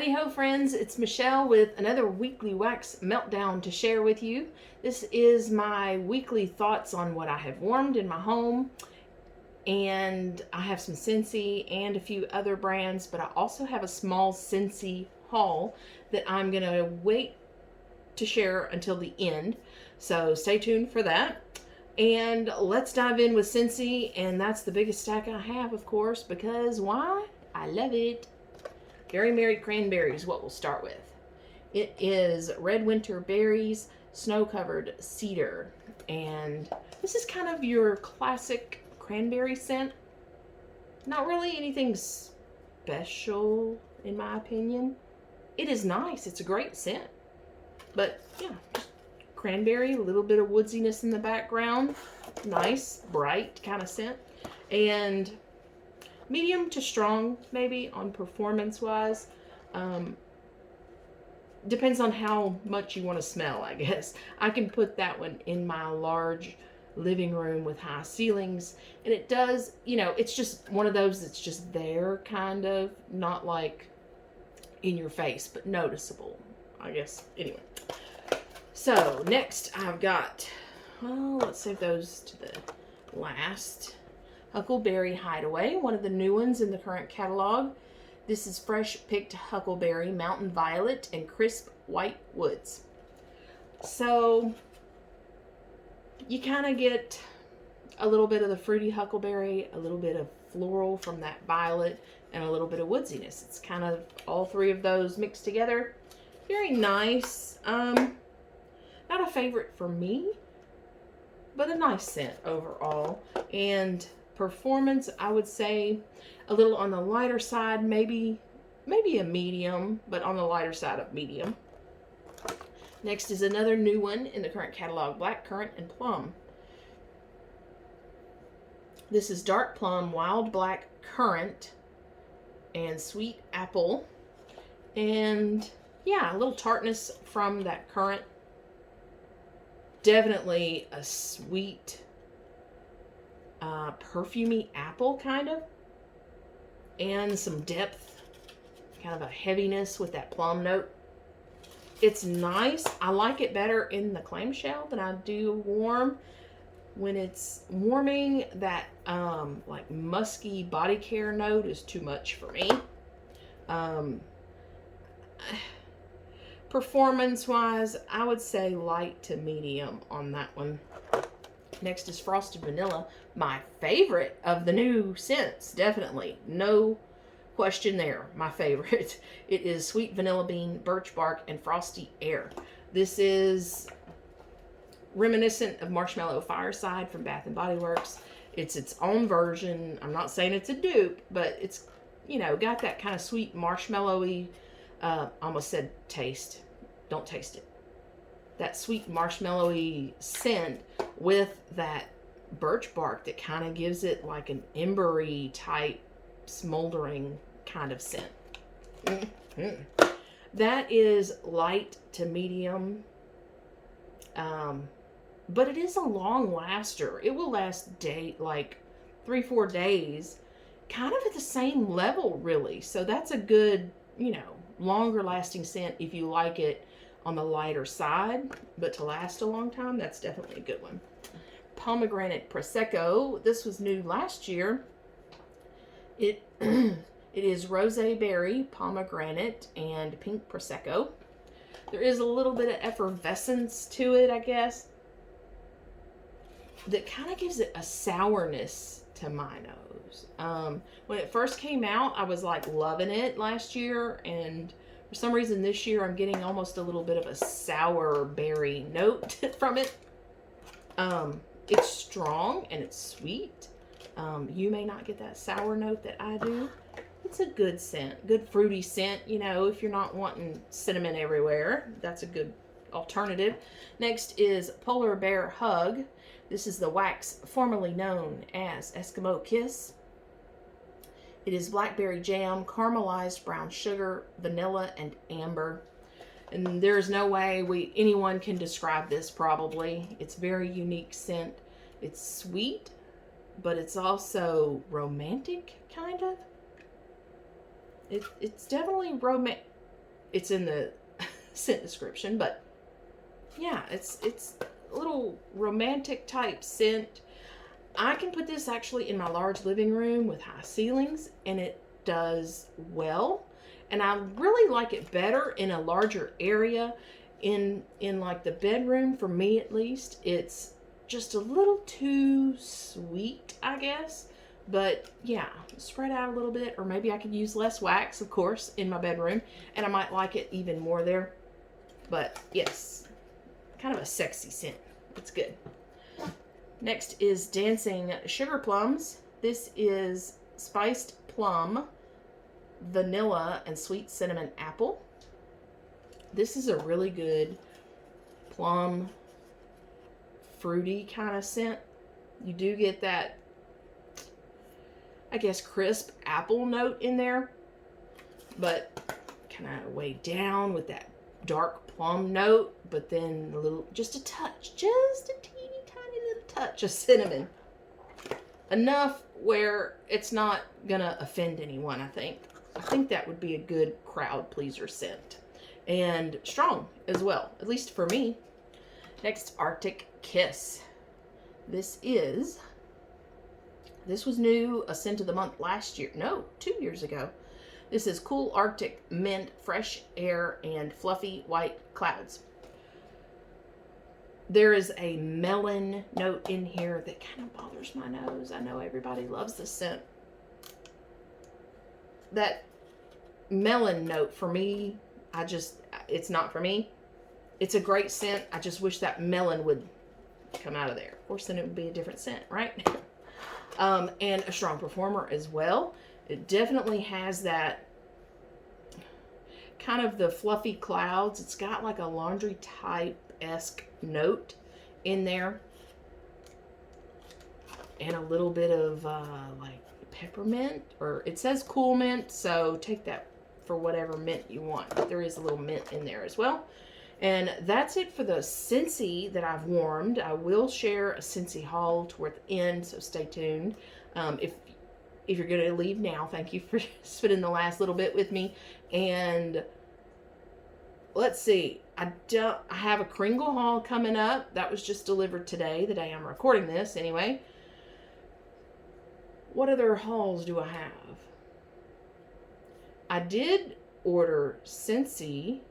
Howdy ho friends, it's Michelle with another weekly wax meltdown to share with you. This is my weekly thoughts on what I have warmed in my home, and I have some Scentsy and a few other brands, but I also have a small Scentsy haul that I'm gonna wait to share until the end, so stay tuned for that. And let's dive in with Scentsy, and that's the biggest stack I have, of course, because why? I love it. Very Merry Cranberry is what we'll start with. It is Red Winter Berries, Snow-Covered Cedar. And this is kind of your classic cranberry scent. Not really anything special, in my opinion. It is nice. It's a great scent. But, yeah, just cranberry, a little bit of woodsiness in the background. Nice, bright kind of scent. And medium to strong, maybe, on performance-wise. Depends on how much you want to smell, I guess. I can put that one in my large living room with high ceilings. And it does, you know, it's just one of those that's just there, kind of. Not like in your face, but noticeable, I guess. Anyway. So, next I've got, well, let's save those to the last. Huckleberry Hideaway, one of the new ones in the current catalog. This is fresh picked huckleberry, mountain violet, and crisp white woods. So you kind of get a little bit of the fruity huckleberry, a little bit of floral from that violet, and a little bit of woodsiness. It's kind of all three of those mixed together. Very nice. Not a favorite for me, but a nice scent overall. And performance, I would say a little on the lighter side, maybe a medium, but on the lighter side of medium. Next is another new one in the current catalog, Blackcurrant and Plum. This is dark plum, wild black currant, and sweet apple. And yeah, a little tartness from that currant. Definitely a sweet perfumey apple, kind of, and some depth, kind of a heaviness with that plum note. It's nice. I like it better in the clamshell than I do warm. When it's warming, that like musky body care note is too much for me. Performance wise, I would say light to medium on that one. Next is Frosted Vanilla, my favorite of the new scents, definitely. No question there, my favorite. It is Sweet Vanilla Bean, Birch Bark, and Frosty Air. This is reminiscent of Marshmallow Fireside from Bath & Body Works. It's its own version. I'm not saying it's a dupe, but it's, you know, got that kind of sweet marshmallowy, almost said taste. Don't taste it. That sweet marshmallowy scent with that birch bark that kind of gives it like an embery type smoldering kind of scent. That is light to medium, but it is a long laster. It will last like 3-4 days, kind of at the same level, really. So that's a good, you know, longer lasting scent if you like it on the lighter side, but to last a long time, that's definitely a good one. Pomegranate Prosecco. This was new last year. It is rosé berry, pomegranate, and pink Prosecco. There is a little bit of effervescence to it, I guess, that kind of gives it a sourness to my nose. When it first came out, I was like loving it last year, and for some reason this year I'm getting almost a little bit of a sour berry note from it. It's strong and it's sweet. You may not get that sour note that I do. It's a good scent, good fruity scent. You know, if you're not wanting cinnamon everywhere, that's a good alternative. Next is Polar Bear Hug. This is the wax formerly known as Eskimo Kiss. It is blackberry jam, caramelized brown sugar, vanilla, and amber. And there's no way anyone can describe this probably. It's very unique scent. It's sweet, but it's also romantic, kind of. It's definitely it's in the scent description, but yeah, it's a little romantic type scent. I can put this actually in my large living room with high ceilings, and it does well. And I really like it better in a larger area. In like the bedroom, for me at least, it's just a little too sweet, I guess. But yeah, spread out a little bit, or maybe I could use less wax, of course, in my bedroom, and I might like it even more there. But yes, kind of a sexy scent. It's good. Next is Dancing Sugar Plums. This is spiced plum, vanilla, and sweet cinnamon apple. This is a really good plum, fruity kind of scent. You do get that, I guess, crisp apple note in there, but kind of weighed down with that dark plum note, but then a little, just a touch, just a teeny tiny little touch of cinnamon. Enough where it's not gonna offend anyone, I think. I think that would be a good crowd pleaser scent. And strong as well, at least for me. Next, Arctic Kiss. This was new, a scent of the month last year. No, 2 years ago. This is Cool Arctic Mint, Fresh Air, and Fluffy White Clouds. There is a melon note in here that kind of bothers my nose. I know everybody loves this scent. That melon note, for me, it's not for me. It's a great scent. I just wish that melon would come out of there. Of course, then it would be a different scent, right? And a strong performer as well. It definitely has that kind of the fluffy clouds. It's got like a laundry type-esque note in there. And a little bit of like peppermint, or it says cool mint, so take that for whatever mint you want. But there is a little mint in there as well. And that's it for the Scentsy that I've warmed. I will share a Scentsy haul toward the end, so stay tuned. If you're going to leave now, thank you for spending the last little bit with me. And let's see, I have a Kringle haul coming up. That was just delivered today, the day I'm recording this anyway. What other hauls do I have? I did order Scentsy.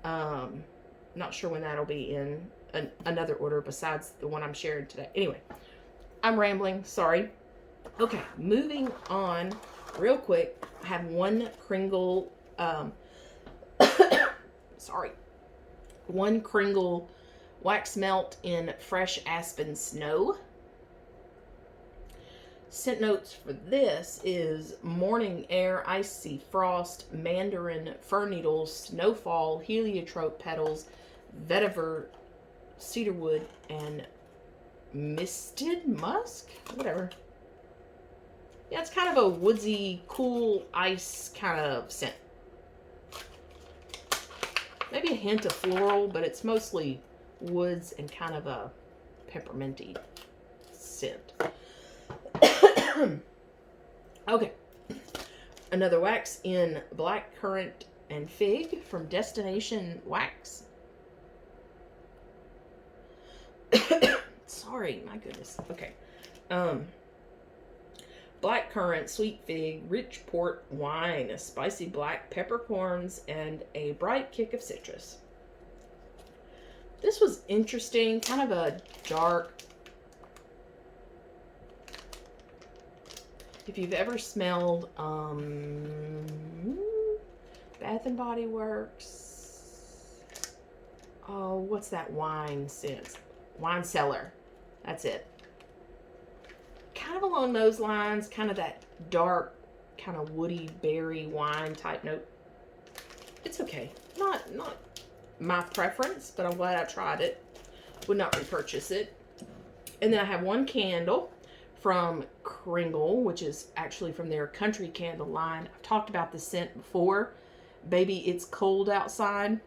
Not sure when that'll be in another order besides the one I'm sharing today. Anyway, I'm rambling. Sorry. Okay, moving on real quick. I have one Kringle, one Kringle wax melt in Fresh Aspen Snow. Scent notes for this is morning air, icy frost, mandarin, fir needles, snowfall, heliotrope petals, vetiver, cedarwood, and misted musk? Whatever. Yeah, it's kind of a woodsy, cool ice kind of scent. Maybe a hint of floral, but it's mostly woods and kind of a pepperminty scent. Okay, another wax in black currant and fig from Destination Wax. Sorry, my goodness. Okay, black currant, sweet fig, rich port wine, spicy black peppercorns, and a bright kick of citrus. This was interesting, kind of a dark. If you've ever smelled Bath and Body Works, oh, what's that wine scent? Wine Cellar. That's it. Kind of along those lines, kind of that dark, kind of woody berry wine type note. It's okay. Not my preference, but I'm glad I tried it. Would not repurchase it. And then I have one candle from Kringle, which is actually from their country candle line. I've talked about this scent before. Baby, It's Cold Outside.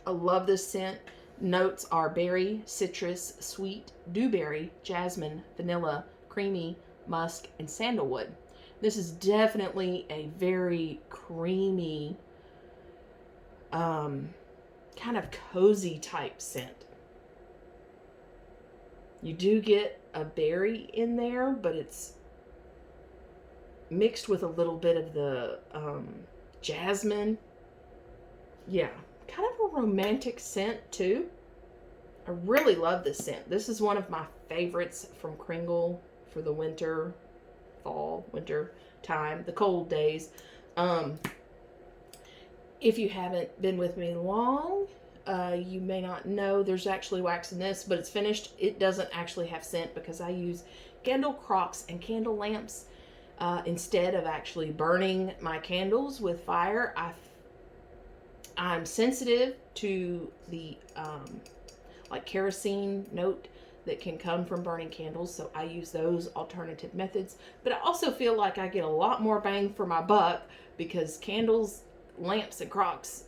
I love this scent. Notes are berry, citrus, sweet, dewberry, jasmine, vanilla, creamy, musk, and sandalwood. This is definitely a very creamy kind of cozy type scent. You do get a berry in there, but it's mixed with a little bit of the jasmine. Yeah, kind of a romantic scent too. I really love this scent. This is one of my favorites from Kringle for the winter, fall, winter time, the cold days. If you haven't been with me long, you may not know there's actually wax in this, but it's finished. It doesn't actually have scent because I use candle crocks and candle lamps instead of actually burning my candles with fire. I'm sensitive to the like kerosene note that can come from burning candles, so I use those alternative methods. But I also feel like I get a lot more bang for my buck because candles, lamps, and crocks,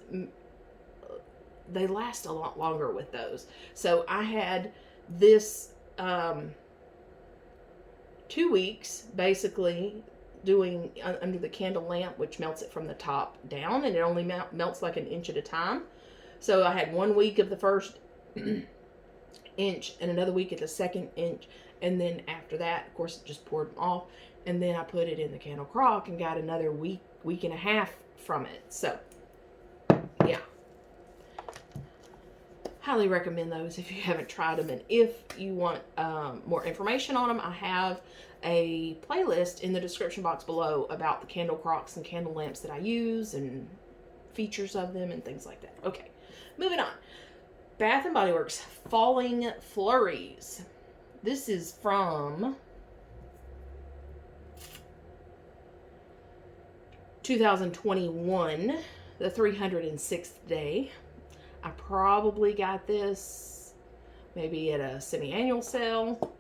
they last a lot longer with those. So I had this 2 weeks basically doing under the candle lamp, which melts it from the top down, and it only melts like an inch at a time. So I had 1 week of the first inch and another week at the second inch, and then after that, of course, just poured them off, and then I put it in the candle crock and got another week and a half from it. So yeah, highly recommend those if you haven't tried them. And if you want more information on them, I have a playlist in the description box below about the candle crocks and candle lamps that I use and features of them and things like that. Okay, moving on. Bath & Body Works Falling Flurries. This is from 2021, the 306th day. I probably got this maybe at a semi-annual sale.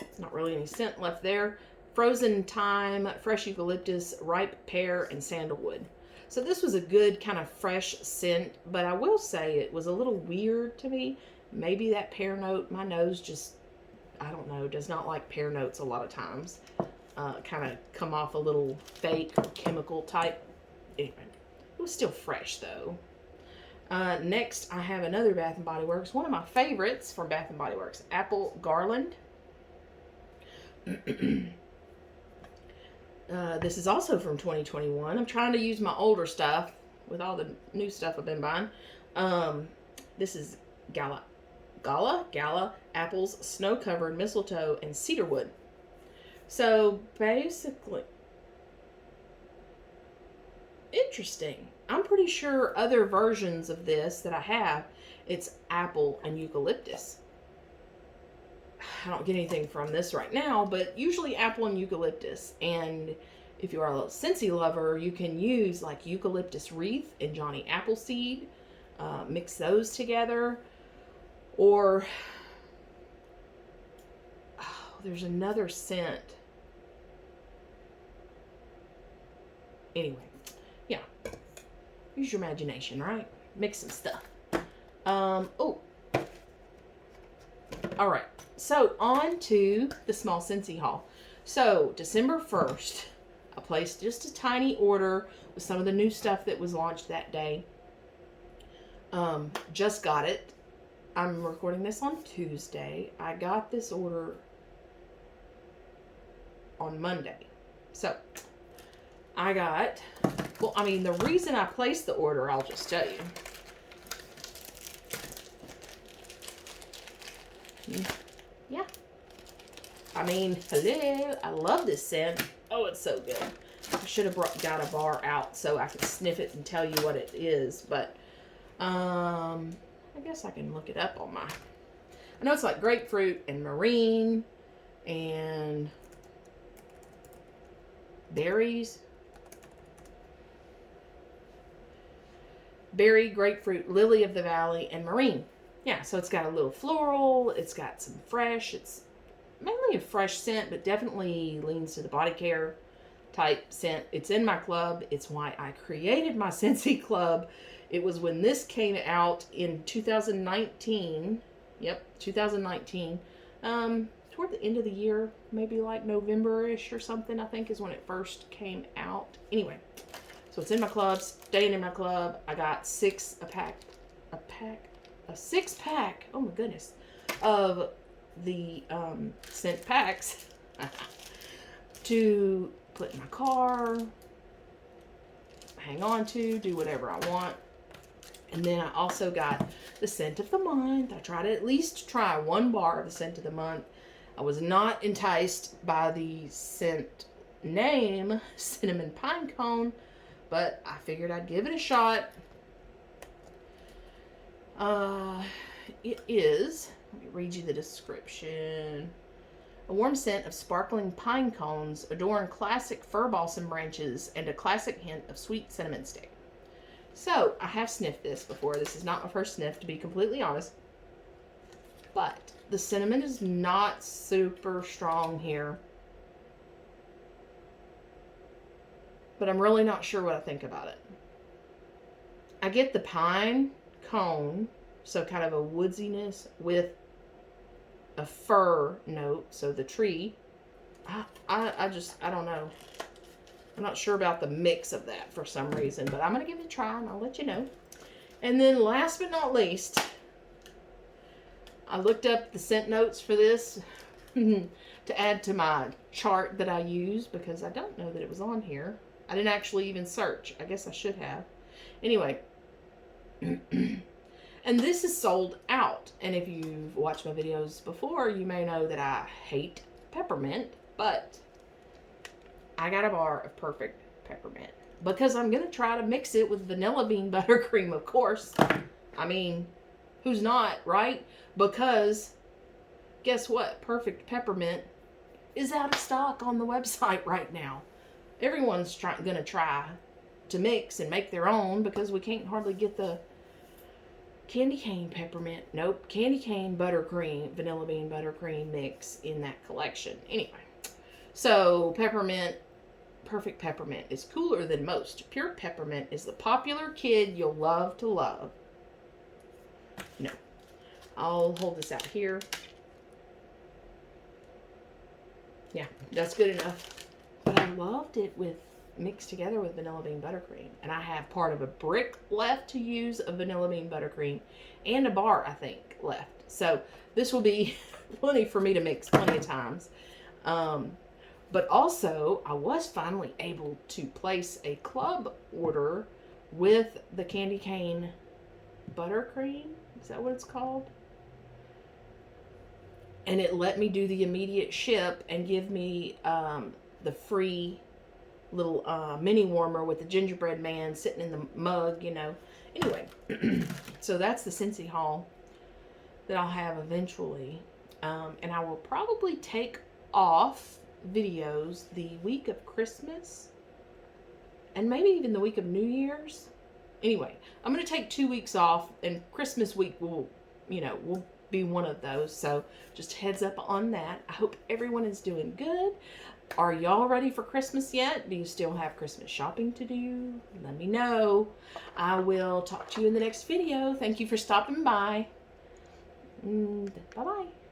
It's not really any scent left there. Frozen thyme, fresh eucalyptus, ripe pear, and sandalwood. So this was a good kind of fresh scent, but I will say it was a little weird to me. Maybe that pear note, my nose just, I don't know, does not like pear notes a lot of times. Kind of come off a little fake or chemical type. Anyway, it was still fresh though. Next, I have another Bath & Body Works. One of my favorites from Bath & Body Works, Apple Garland. This is also from 2021. I'm trying to use my older stuff with all the new stuff I've been buying. This is Gala apples, snow-covered mistletoe, and cedarwood. So basically, interesting. I'm pretty sure other versions of this that I have, it's apple and eucalyptus. I don't get anything from this right now, but usually apple and eucalyptus. And if you are a Scentsy lover, you can use like eucalyptus wreath and Johnny Appleseed. Mix those together. Or, there's another scent. Anyway, yeah. Use your imagination, right? Mix some stuff. Oh. All right. So, on to the small Scentsy haul. So, December 1st, I placed just a tiny order with some of the new stuff that was launched that day. Just got it. I'm recording this on Tuesday. I got this order on Monday. So, I got, well, I mean, the reason I placed the order, I'll just tell you. Yeah. I mean, hello. I love this scent. Oh, it's so good. I should have got a bar out so I could sniff it and tell you what it is. But, I guess I can look it up on my... I know it's like grapefruit and marine and berries. Berry, grapefruit, lily of the valley, and marine. Yeah, so it's got a little floral. It's got some fresh. It's mainly a fresh scent, but definitely leans to the body care type scent. It's in my club. It's why I created my Scentsy club. It was when this came out in 2019. Yep, 2019. Toward the end of the year, maybe like November-ish or something, I think is when it first came out. Anyway, So it's in my club, staying in my club. I got a 6-pack, oh my goodness, of the scent packs to put in my car, hang on to, do whatever I want. And then I also got the scent of the month. I tried to at least try 1 bar of the scent of the month. I was not enticed by the scent name, Cinnamon Pine Cone, but I figured I'd give it a shot. It is, let me read you the description. A warm scent of sparkling pine cones adorn classic fir balsam branches and a classic hint of sweet cinnamon stick. So, I have sniffed this before. This is not my first sniff, to be completely honest. But the cinnamon is not super strong here. But I'm really not sure what I think about it. I get the pine cone, so kind of a woodsiness with a fir note, so the tree. I don't know. I'm not sure about the mix of that for some reason, but I'm going to give it a try and I'll let you know. And then last but not least, I looked up the scent notes for this to add to my chart that I use because I don't know that it was on here. I didn't actually even search. I guess I should have. Anyway. And this is sold out. And if you've watched my videos before, you may know that I hate peppermint, but I got a bar of perfect peppermint because I'm going to try to mix it with vanilla bean buttercream, of course. I mean, who's not, right? Because guess what? Perfect peppermint is out of stock on the website right now. Everyone's going to try to mix and make their own because we can't hardly get the candy cane peppermint. Nope. Candy cane buttercream, vanilla bean buttercream mix in that collection. Anyway. So, peppermint, perfect peppermint is cooler than most. Pure peppermint is the popular kid you'll love to love. No. I'll hold this out here. Yeah, that's good enough. But I loved it with mixed together with vanilla bean buttercream. And I have part of a brick left to use of vanilla bean buttercream and a bar, I think, left. So, this will be plenty for me to mix plenty of times. But also, I was finally able to place a club order with the candy cane buttercream. Is that what it's called? And it let me do the immediate ship and give me the free little mini warmer with the gingerbread man sitting in the mug, you know. Anyway, so that's the Scentsy haul that I'll have eventually. And I will probably take off videos the week of Christmas and maybe even the week of New Year's. Anyway, I'm going to take 2 weeks off, and Christmas week will be one of those. So just heads up on that. I hope everyone is doing good. Are y'all ready for Christmas yet? Do you still have Christmas shopping to do? Let me know. I will talk to you in the next video. Thank you for stopping by. Bye-bye.